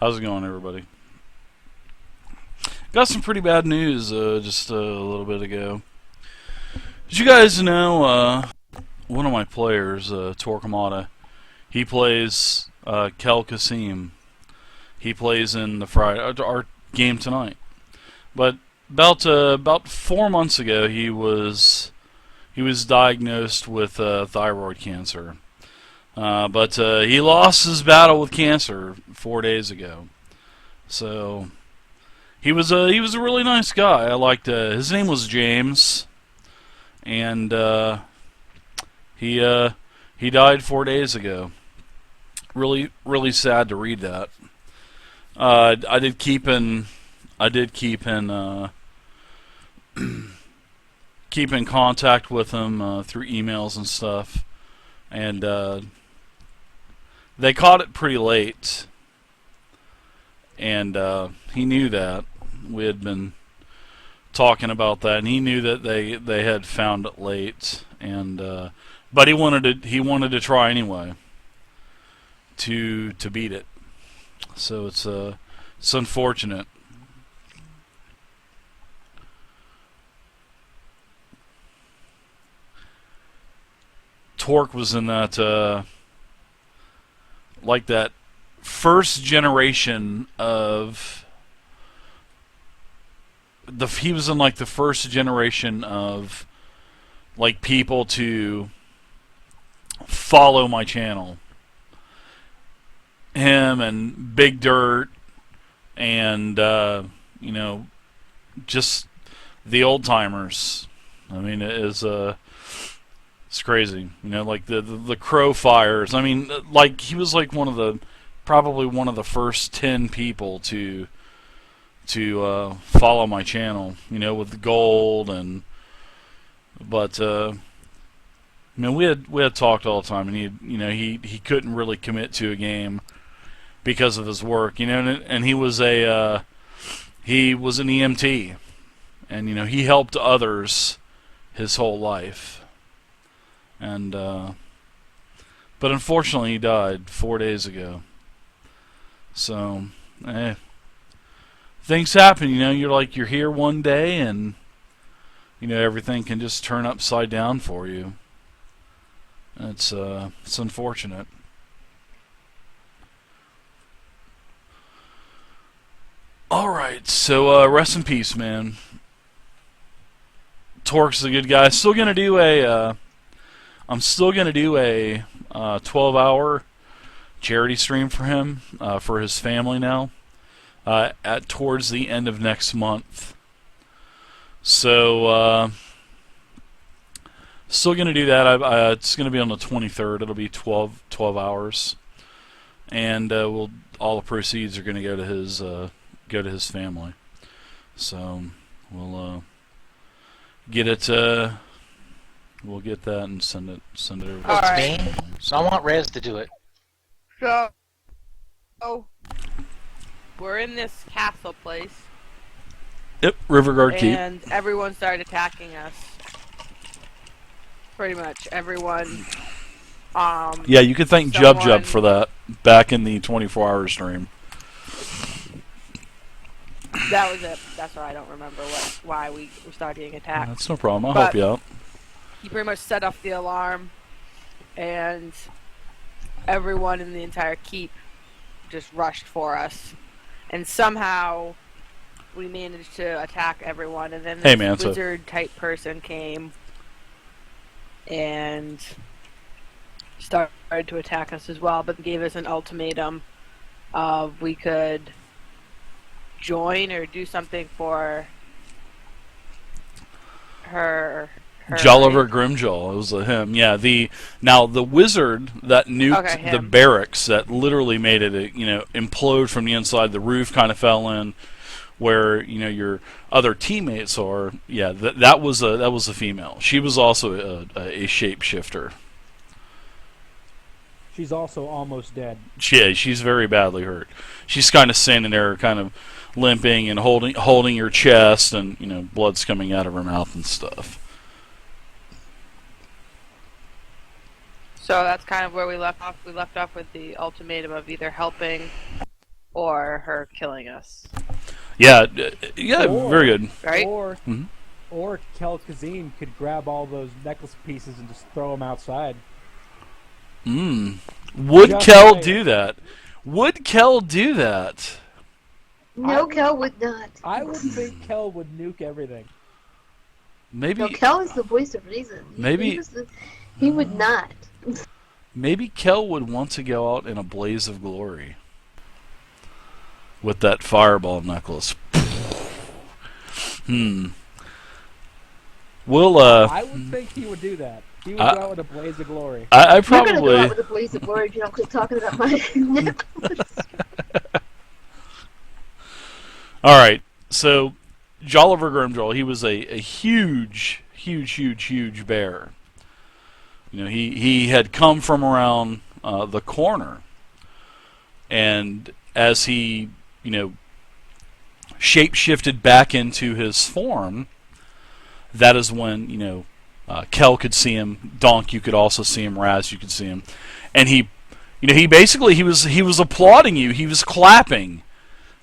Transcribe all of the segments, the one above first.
How's it going, everybody? Got some pretty bad news just a little bit ago. Did you guys know one of my players, Torqumada, he plays Kel Kasim. He plays in the Friday our game tonight. But about 4 months ago, he was diagnosed with thyroid cancer. But he lost his battle with cancer 4 days ago. So he was a really nice guy. I liked his name was James, and he died 4 days ago. Really sad to read that. I did keep in keep in contact with him through emails and stuff, and they caught it pretty late, and he knew that. We had been talking about that, and he knew that they had found it late, and but he wanted to try anyway to beat it. So it's unfortunate. Torque was in that like that first generation of he was in like the first generation of like people to follow my channel. Him and Big Dirt and just the old timers. I mean, it's crazy. Like the Crow Fires. I mean, like he was like probably one of the first 10 people to follow my channel. With the gold but we had talked all the time, and he couldn't really commit to a game because of his work. And he was an EMT, and he helped others his whole life. And but unfortunately, he died 4 days ago. So, things happen. You're here one day, and everything can just turn upside down for you. It's unfortunate. All right, so rest in peace, man. Torque's a good guy. I'm still gonna do a 12-hour charity stream for him, for his family now, at towards the end of next month. So still gonna do that. It's gonna be on the 23rd. It'll be 12 hours, and all the proceeds are gonna go to his family. So we'll get it. We'll get that and send it over. Oh, it's me? So I want Rez to do it. So, we're in this castle place. Yep, Riverguard Keep. And everyone started attacking us. Pretty much everyone. Yeah, you could thank Jub for that back in the 24-hour stream. That was it. That's why I don't remember why we started getting attacked. That's no problem. I'll help you out. He pretty much set off the alarm, and everyone in the entire keep just rushed for us. And somehow we managed to attack everyone, and then this wizard-type person came and started to attack us as well, but gave us an ultimatum of we could join or do something for her Jolliver Grimjaw. It was him. Yeah. The wizard that nuked the barracks, that literally made it implode from the inside. The roof kind of fell in where your other teammates are. Yeah. That was a female. She was also a shapeshifter. She's also almost dead. Yeah, she's very badly hurt. She's kind of standing there, kind of limping and holding her chest, and blood's coming out of her mouth and stuff. So that's kind of where we left off. We left off with the ultimatum of either helping or her killing us, Yeah, yeah, Or- very good. right? Mhm. Or Kel Kazim could grab all those necklace pieces and just throw them outside. Would Just Kel saying. do that? Would Kel do that? No, Kel would not. I would think Kel would nuke everything. Maybe No, Kel is the voice of reason. Maybe- He would not. maybe Kel would want to go out in a blaze of glory with that fireball necklace. We'll I would think he would do that. He would go out with a blaze of glory. I You're gonna go probably out with a blaze of glory if you don't quit talking about my necklace. All right. So Jolliver Grimjoll, he was a huge bear. You know, he had come from around the corner, and as he, you know, shape-shifted back into his form, that is when, you know, Kel could see him, Donk you could also see him, Raz you could see him, and he, you know, he basically he was applauding you, he was clapping.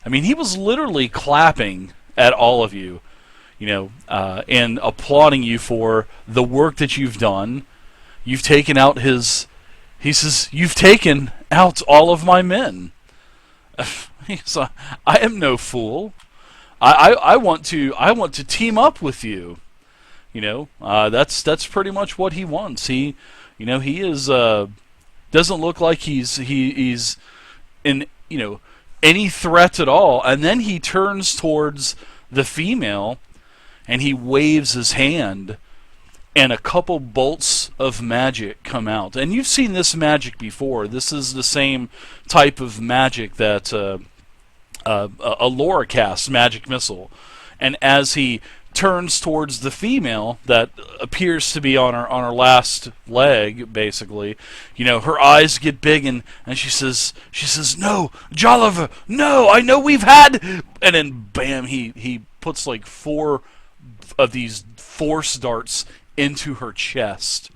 I mean, he was literally clapping at all of you, you know, and applauding you for the work that you've done. You've taken out his. He says, "You've taken out all of my men." So, I am no fool. I want to team up with you. You know, that's pretty much what he wants. He, you know, he is doesn't look like he's in, you know, any threat at all. And then he turns towards the female, and he waves his hand, and a couple bolts of magic come out. And you've seen this magic before. This is the same type of magic that Alora casts, magic missile. And as he turns towards the female that appears to be on her last leg, basically, you know, her eyes get big, and she says, "No, Jolliver, no, I know we've had," and then bam, he puts like 4 of these force darts into her chest,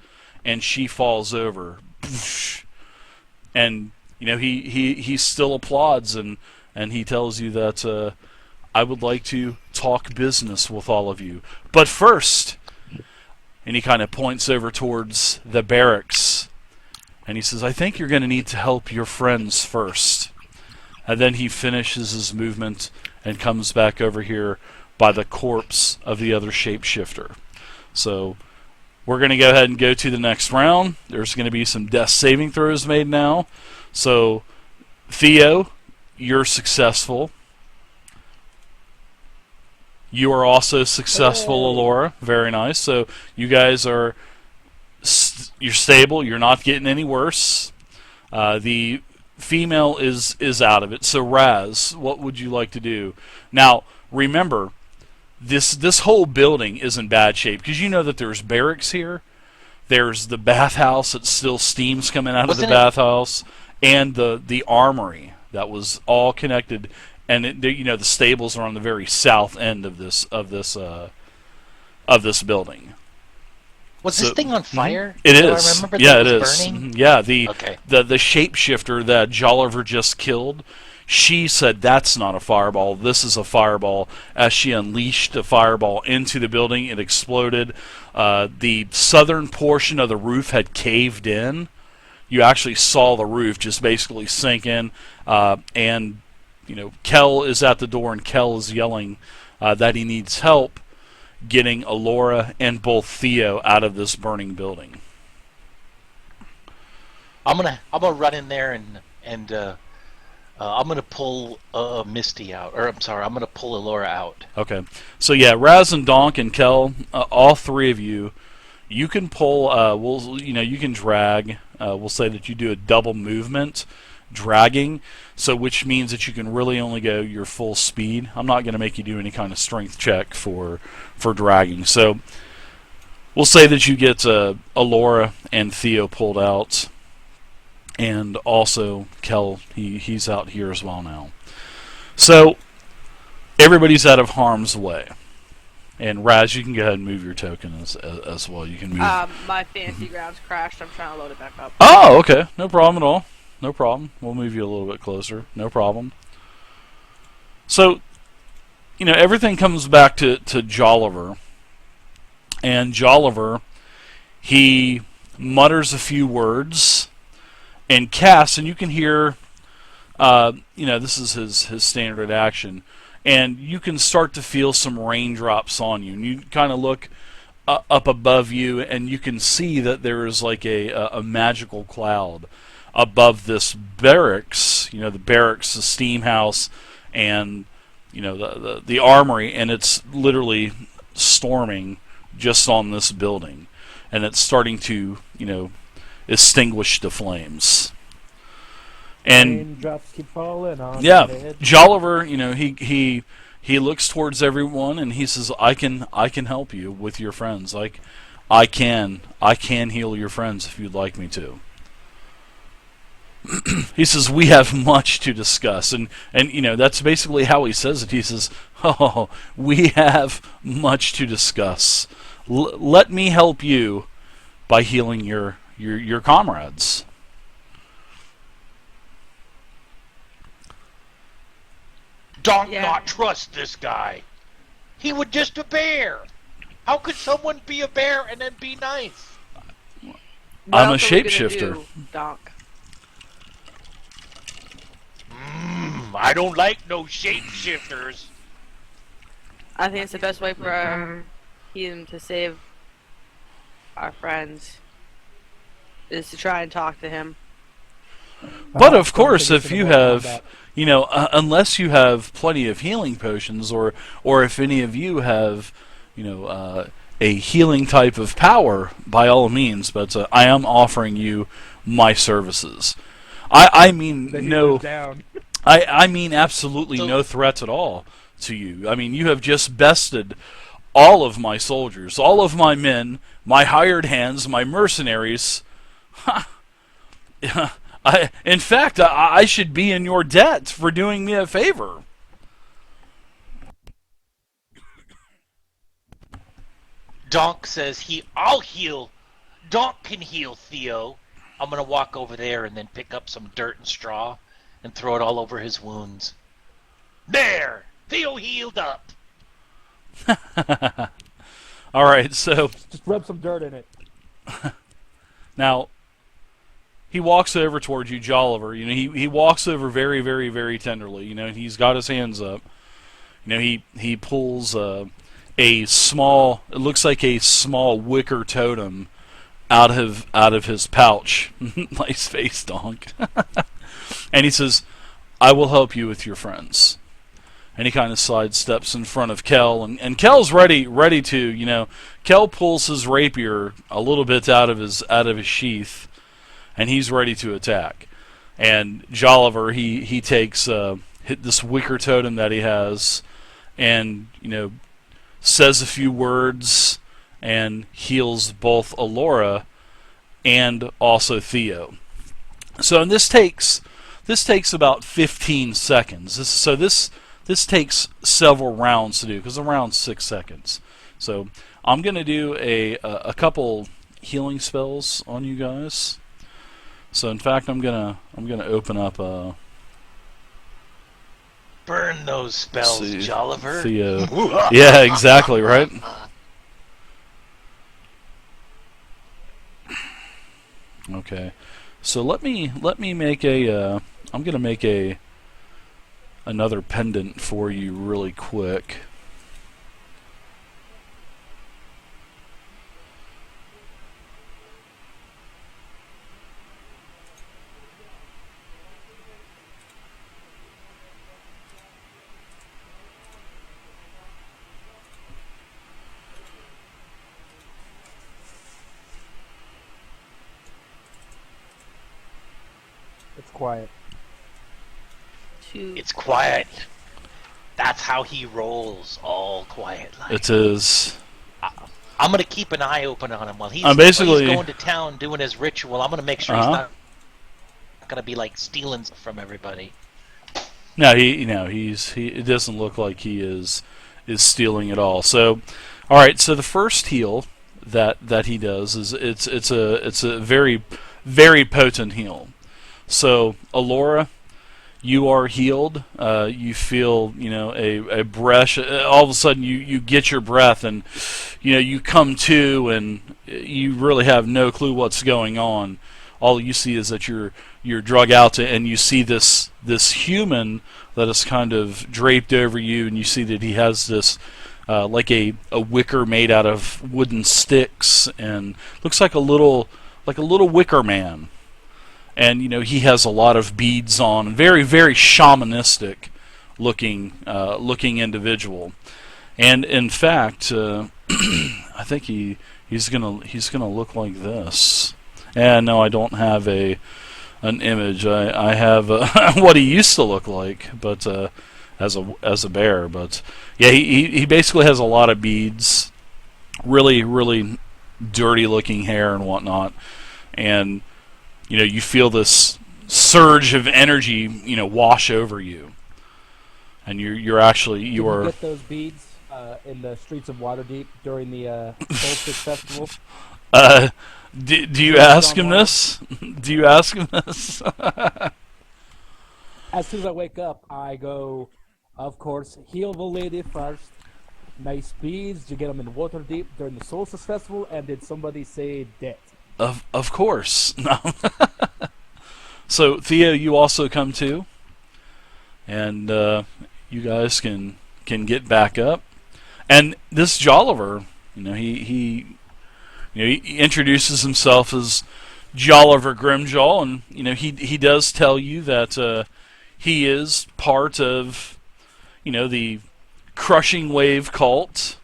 and she falls over. And you know, he still applauds, and he tells you that I would like to talk business with all of you, but first, and he kind of points over towards the barracks, and he says, "I think you're going to need to help your friends first." And then he finishes his movement and comes back over here by the corpse of the other shapeshifter. So we're going to go ahead and go to the next round. There's going to be some death saving throws made now. So Theo, you're successful. You are also successful, Alora. Very nice. So you guys are you're stable. You're not getting any worse. The female is out of it. So Raz, what would you like to do? Now remember, this whole building is in bad shape because you know that there's barracks here. There's the bathhouse that still steam's coming out of the bathhouse, and the armory that was all connected. And you know, the stables are on the very south end of this building. Was this thing on fire? It Do is. I remember Yeah, that it it is. was burning? Yeah, Okay. the shapeshifter that Jolliver just killed, she said that's not a fireball. This is a fireball. As she unleashed a fireball into the building, it exploded. The southern portion of the roof had caved in. You actually saw the roof just basically sink in, and you know, Kel is at the door, and Kel is yelling that he needs help getting Alora and both Theo out of this burning building. I'm gonna run in there and I'm gonna pull Misty out, or I'm sorry, I'm gonna pull Alora out. Okay, so yeah, Raz and Donk and Kel, all 3 of you, you can pull. You can drag. We'll say that you do a double movement, dragging. So which means that you can really only go your full speed. I'm not going to make you do any kind of strength check for dragging. So we'll say that you get Alora and Theo pulled out, and also Kel, he's out here as well now. So everybody's out of harm's way. And Raz, you can go ahead and move your token as well. You can move. My fancy grounds crashed. I'm trying to load it back up. Oh, okay. No problem at all. No problem. We'll move you a little bit closer. No problem. So, everything comes back to Jolliver. And Jolliver, he mutters a few words and casts, and you can hear, this is his standard action, and you can start to feel some raindrops on you. And you kind of look up above you, and you can see that there is like a magical cloud above this barracks, the barracks, the steam house, and the armory, and it's literally storming just on this building, and it's starting to extinguish the flames. And raindrops keep falling on yeah, my head. Jolliver, he looks towards everyone and he says, I can help you with your friends. Like, I can heal your friends if you'd like me to. He says, we have much to discuss, and that's basically how he says it. He says, oh, we have much to discuss. Let me help you by healing your comrades. Don't Yeah. not trust this guy. He was just a bear. How could someone be a bear and then be nice? What I'm a else are we gonna shapeshifter. do, Donk? I don't like no shapeshifters. I think it's the best way for him to save our friends is to try and talk to him. But I of course, think if it's you Mortal have, Kombat. unless you have plenty of healing potions, or if any of you have, a healing type of power, by all means. But I am offering you my services. I mean Then he no, goes down. I mean absolutely So- no threats at all to you. I mean, you have just bested all of my soldiers, all of my men, my hired hands, my mercenaries. In fact, I should be in your debt for doing me a favor. Donk says I'll heal. Donk can heal Theo. I'm gonna walk over there and then pick up some dirt and straw and throw it all over his wounds. There! Theo healed up! All right, so Just rub some dirt in it. now he walks over towards you, Jolliver. He walks over very, very, very tenderly. He's got his hands up. He pulls a small, it looks like a small wicker totem out of his pouch. Nice face, Donk. And he says, I will help you with your friends. And he kind of sidesteps in front of Kel, and Kel's ready to, Kel pulls his rapier a little bit out of his sheath, and he's ready to attack. And Jolliver, he takes this wicker totem that he has, and says a few words and heals both Alora and also Theo. So, and this takes about 15 seconds. This takes several rounds to do, because a round's 6 seconds. So I'm gonna do a couple healing spells on you guys. So in fact, I'm gonna open up Burn those spells, see, Jolliver. Theo. Yeah, exactly, right? Okay. So let me make I'm gonna make another pendant for you really quick. It's quiet. It's quiet. That's how he rolls, all quiet like. It is. I'm gonna keep an eye open on him while he's Basically- going to town doing his ritual. I'm gonna make sure he's not gonna be like stealing stuff from everybody. No, he it doesn't look like he is stealing at all. So, all right. So the first heal that he does is it's a very, very potent heal. So Alora, you are healed. You feel, a breath. All of a sudden, you get your breath, and you come to, and you really have no clue what's going on. All you see is that you're drug out, and you see this human that is kind of draped over you, and you see that he has this like a wicker made out of wooden sticks, and looks like a little wicker man. And he has a lot of beads on, very, very shamanistic looking individual. And in fact, I think he's gonna look like this. And no, I don't have an image. I have what he used to look like, but as a bear. But yeah, he basically has a lot of beads, really, really dirty looking hair and whatnot, and you feel this surge of energy, wash over you, and you are. Did you get those beads in the streets of Waterdeep during the Solstice Festival? Do you ask him this? Do you ask him this? As soon as I wake up, I go, of course, heal the lady first. Nice beads. Did you get them in Waterdeep during the Solstice Festival? And did somebody say debt? Of course. No. So Theo, you also come too, and you guys can get back up. And this Jolliver, he introduces himself as Jolliver Grimjaw, and he does tell you that he is part of the Crushing Wave cult,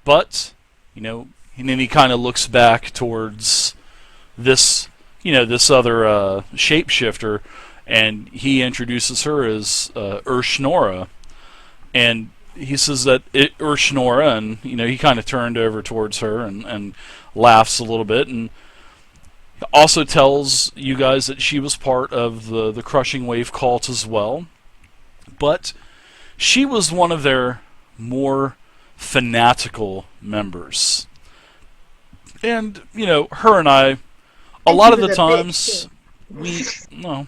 but and then he kind of looks back towards this this other shapeshifter, and he introduces her as Urshnora, and he says that Urshnora, and he kind of turned over towards her and laughs a little bit, and also tells you guys that she was part of the Crushing Wave cult as well, but she was one of their more fanatical members. And her and I, a lot of the times, no,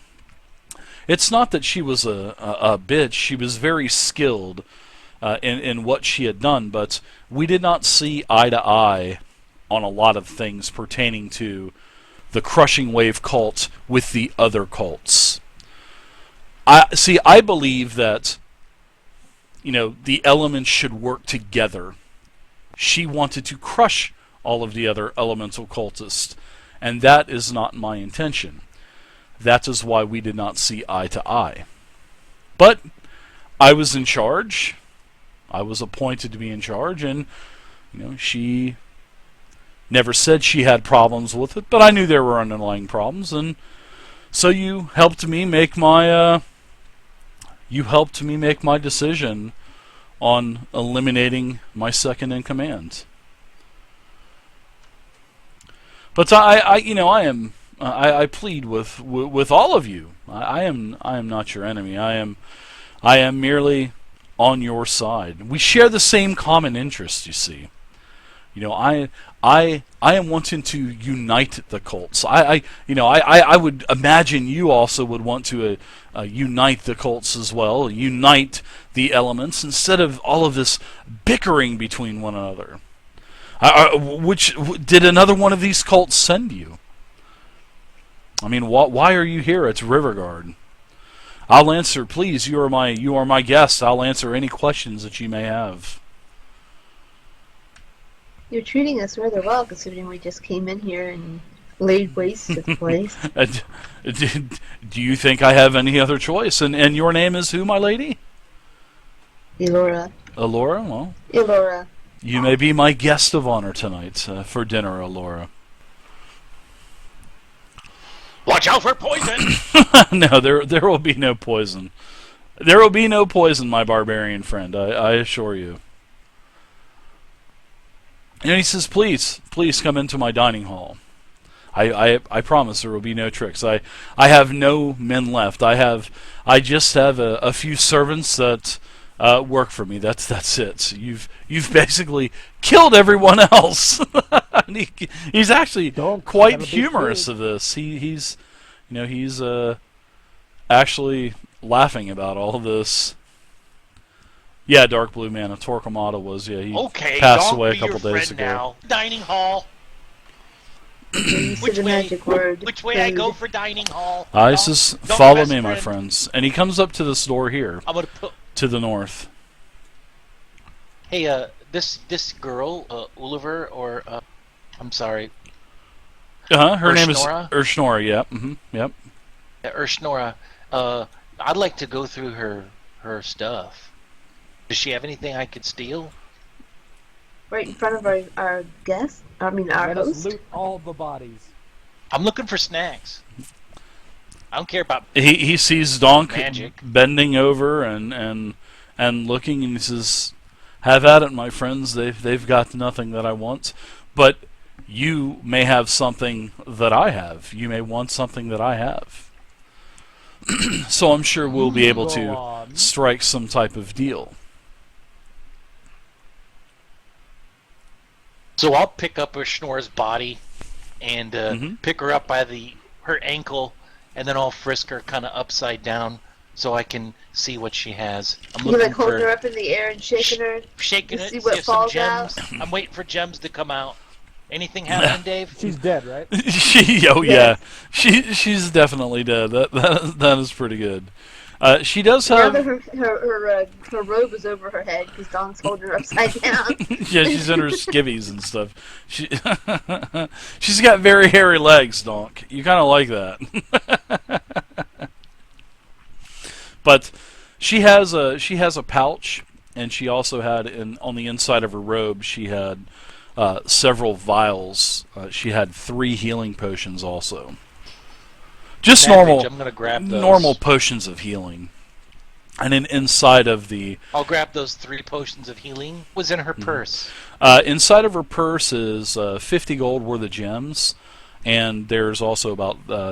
it's not that she was a bitch. She was very skilled in what she had done, but we did not see eye to eye on a lot of things pertaining to the Crushing Wave cult with the other cults. I believe that the elements should work together. She wanted to crush all of the other elemental cultists, and that is not my intention. That is why we did not see eye to eye. But I was in charge. I was appointed to be in charge, and she never said she had problems with it, but I knew there were underlying problems, and so you helped me make my decision on eliminating my second in command. But I plead with all of you. I am not your enemy. I am merely on your side. We share the same common interest, you see. I am wanting to unite the cults. I would imagine you also would want to unite the cults as well, unite the elements instead of all of this bickering between one another. Which did another one of these cults send you? I mean, why are you here at Riverguard? I'll answer. Please, you are my guest. I'll answer any questions that you may have. You're treating us rather well, considering we just came in here and laid waste to the place. Do you think I have any other choice? And your name is who, my lady? Elora. Elora? Well, Elora. You may be my guest of honor tonight for dinner, Elora. Watch out for poison! No, there will be no poison. There will be no poison, my barbarian friend, I assure you. And he says, please come into my dining hall. I promise there will be no tricks. I have no men left. I just have a few servants that work for me. That's it. You've basically killed everyone else. He's actually quite humorous of this. He's actually laughing about all of this. Yeah, Dark Blue Mana. Torqumada was, he Okay, passed don't away a be your couple days friend ago. now. Dining hall. You said Which the way? magic word. Which way I food. go for dining hall? Isis, Don't follow best me, my friend. friends. And he comes up to this door here, I'm gonna put. to the north. Hey, this girl, Oliver, or I'm sorry, Her name is Urshnora? Urshnora, yeah. Yep. Urshnora. I'd like to go through her stuff. Does she have anything I could steal? Right in front of our guest. I mean, our Let us host. loot all the bodies. I'm looking for snacks. I don't care about. He sees Donk Magic. bending over and looking, and he says, "Have at it, my friends. They've got nothing that I want, but you may have something that I have. You may want something that I have. So I'm sure we'll be able Go to on. strike some type of deal." So I'll pick up Ushnora's body and pick her up by her ankle, and then I'll frisk her kind of upside down so I can see what she has. I'm You looking like holding for her up in the air and shaking her. shaking to it, see see what if some falls gems. out. I'm waiting for gems to come out. Anything happening, Dave? She's dead, right? Yeah, Yes. she's definitely dead. That is pretty good. She does Now have that her robe is over her head because Don's holding her upside down. yeah, she's in her skivvies and stuff. She's got very hairy legs, Donk. You kind of like that. But she has a pouch, and she also had on the inside of her robe she had several vials. She had 3 healing potions also. Just Advantage, I'm gonna grab those. normal potions of healing. And then inside of the I'll grab those 3 potions of healing. Was in her purse. inside of her purse is 50 gold worth of gems, and there's also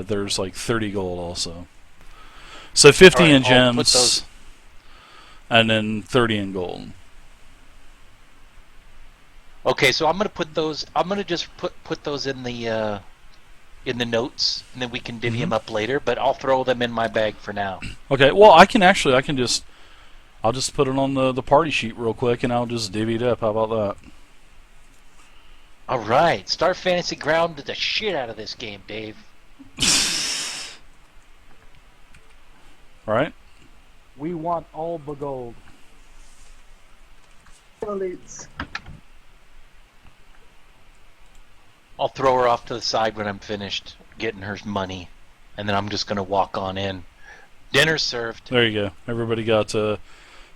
there's like 30 gold also. So 50 All right, in I'll put gems, those- and then 30 in gold. Okay, so I'm gonna put those. I'm gonna just put those in the notes, and then we can divvy them up later. But I'll throw them in my bag for now. Okay, well I'll just put it on the party sheet real quick, and I'll just divvy it up. How about that? All right, Star Fantasy grounded the shit out of this game, Dave. All right. We want all the gold. Salutes. I'll throw her off to the side when I'm finished getting her money, and then I'm just gonna walk on in. Dinner's served. There you go. Everybody got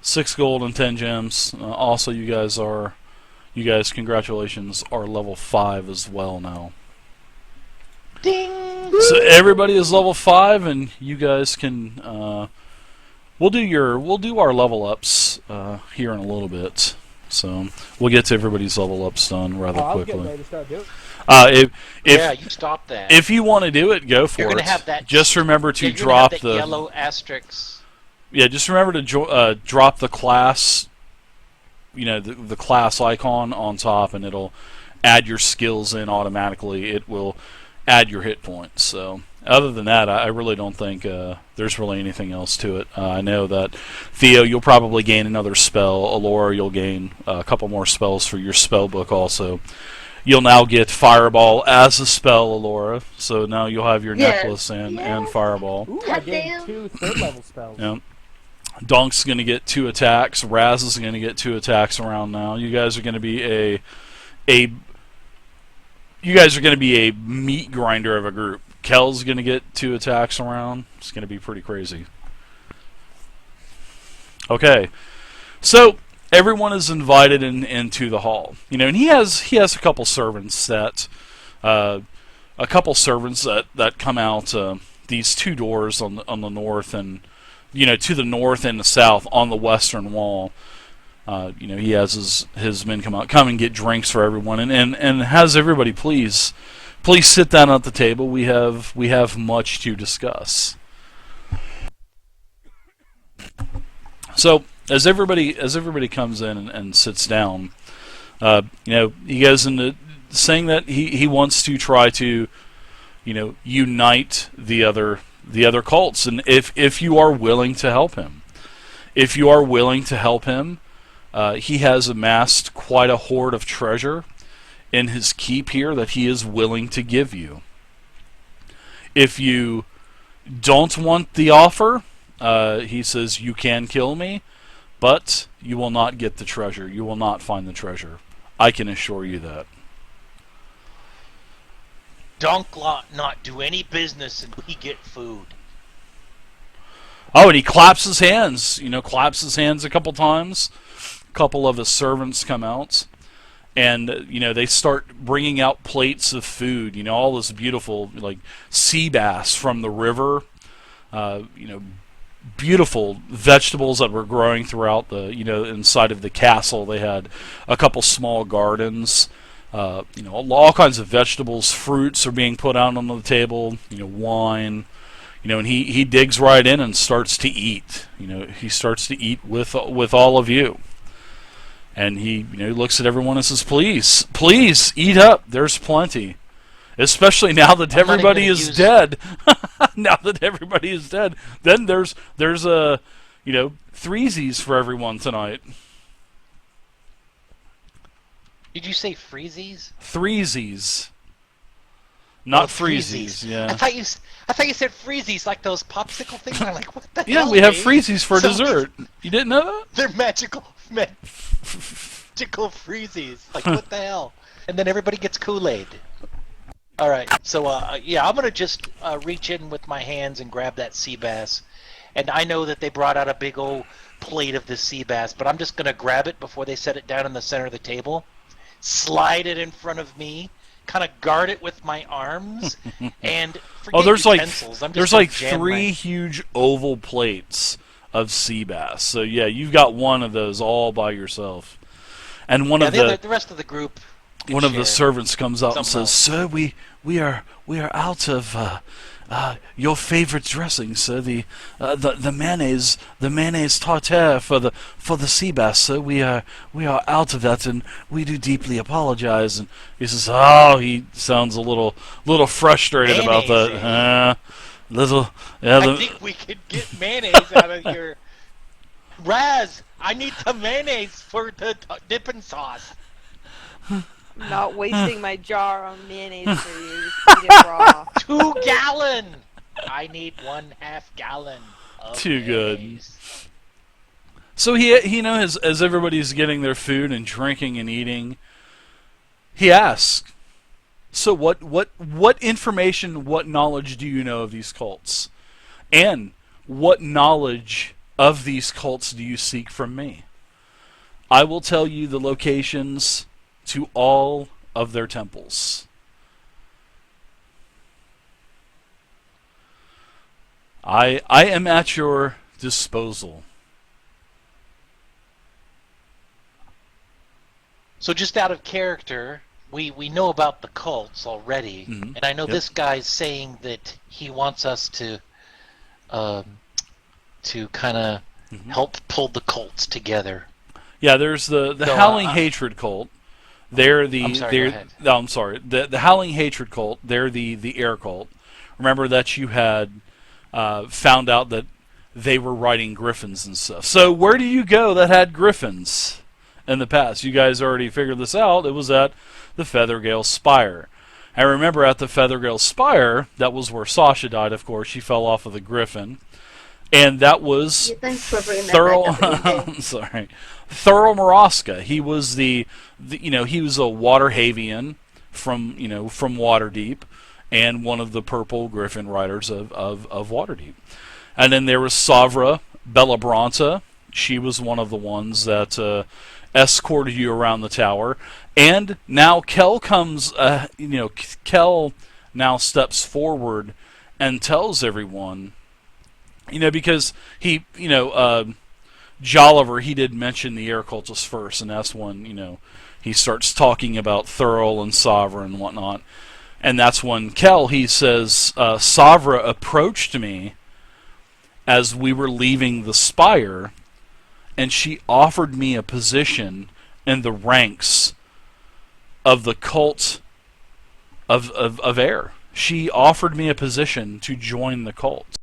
6 gold and 10 gems. Also, you guys, congratulations, are level 5 as well now. Ding! So everybody is level 5, and you guys can. We'll do our level ups here in a little bit. So we'll get to everybody's level ups done rather I was getting quickly. ready to start doing it. If Yeah, you stop that. if you want to do it, go for You're it. gonna have that. Just remember to you're gonna drop have that the yellow asterisk. yeah. Just remember to drop the class. You know, the class icon on top, and it'll add your skills in automatically. It will add your hit points. So other than that, I really don't think there's really anything else to it. I know that Theo, you'll probably gain another spell. Alora, you'll gain a couple more spells for your spell book also. You'll now get Fireball as a spell, Alora. So now you'll have your Yes. necklace and Yes. Fireball. Ooh, I God gained damn. 2 third-level spells. Yeah. Donk's going to get 2 attacks. Raz is going to get 2 attacks around now. You guys are going to be a meat grinder of a group. Kel's going to get 2 attacks around. It's going to be pretty crazy. Okay. So everyone is invited into the hall. You know, and he has a couple servants that come out these 2 doors on the north, and you know, to the north and the south on the western wall. You know, he has his men come and get drinks for everyone, and has everybody please sit down at the table. We have much to discuss. So as everybody comes in and sits down, you know, he goes into saying that he wants to try to, you know, unite the other the other cults, and if you are willing to help him. If you are willing to help him, he has amassed quite a hoard of treasure in his keep here that he is willing to give you. If you don't want the offer, he says you can kill me, but you will not get the treasure. You will not find the treasure. I can assure you that. Donk not do any business and we get food. Oh, and he claps his hands. Claps his hands a couple times. A couple of his servants come out. And, they start bringing out plates of food. All this beautiful, sea bass from the river. Beautiful vegetables that were growing throughout the, inside of the castle. They had a couple small gardens. All kinds of vegetables, fruits are being put out on the table. Wine. And he digs right in and starts to eat. He starts to eat with all of you. And he looks at everyone and says, please eat up. There's plenty. Especially now that everybody is dead. Now that everybody is dead, then there's a threesies for everyone tonight. Did you say freezies? Threesies. Not freezies. Yeah. I thought you said freezies, like those popsicle things. I'm like, what the hell? Yeah, we have Dave? freezies for dessert. You didn't know that? They're magical freezies. Like, what the hell? And then everybody gets Kool-Aid. All right, so I'm gonna just reach in with my hands and grab that sea bass. And I know that they brought out a big old plate of the sea bass, but I'm just gonna grab it before they set it down in the center of the table, slide it in front of me, kind of guard it with my arms, and forget there's utensils. there's like three huge oval plates of sea bass. So yeah, you've got one of those all by yourself, and one of the rest of the group. One of the servants comes up and says, somehow. "Sir, we are out of your favorite dressing, sir. The mayonnaise tartare for the sea bass, sir. We are out of that, and we do deeply apologize." And he says, "Oh," he sounds a little frustrated about that. I think we could get mayonnaise out of your Raz. I need some mayonnaise for the dipping sauce. Not wasting my jar on mayonnaise for you. Just eat it raw. 2 gallon. I need 1/2 gallon. Of Too mayonnaise. good. So he as everybody's getting their food and drinking and eating, he asks, "So what information, what knowledge do you know of these cults, and what knowledge of these cults do you seek from me? I will tell you the locations to all of their temples." I am at your disposal. So just out of character, we know about the cults already, Mhm. and I know Yep. this guy's saying that he wants us to kind of help pull the cults together. Yeah, there's the So, Howling Hatred cult. They're the I'm sorry, go ahead. No, I'm sorry. The Howling Hatred cult. They're the air cult. Remember that you had found out that they were riding griffins and stuff. So where do you go that had griffins in the past? You guys already figured this out. It was at the Feathergale Spire. I remember at the Feathergale Spire, that was where Sasha died, of course. She fell off of the griffin. And that was Yeah, thanks for bringing that back up again. I'm sorry. Thurl Maraska. He was he was a Waterhavian from Waterdeep, and one of the purple griffin riders of Waterdeep. And then there was Savra Bellabranta. She was one of the ones that escorted you around the tower. And now Kel comes, Kel now steps forward and tells everyone, because he, Jolliver, he did mention the air cultists first, and that's when, he starts talking about Thurl and Savra and whatnot. And that's when Kel, he says, Savra approached me as we were leaving the spire, and she offered me a position in the ranks of the cult of air. she offered me a position to join the cult.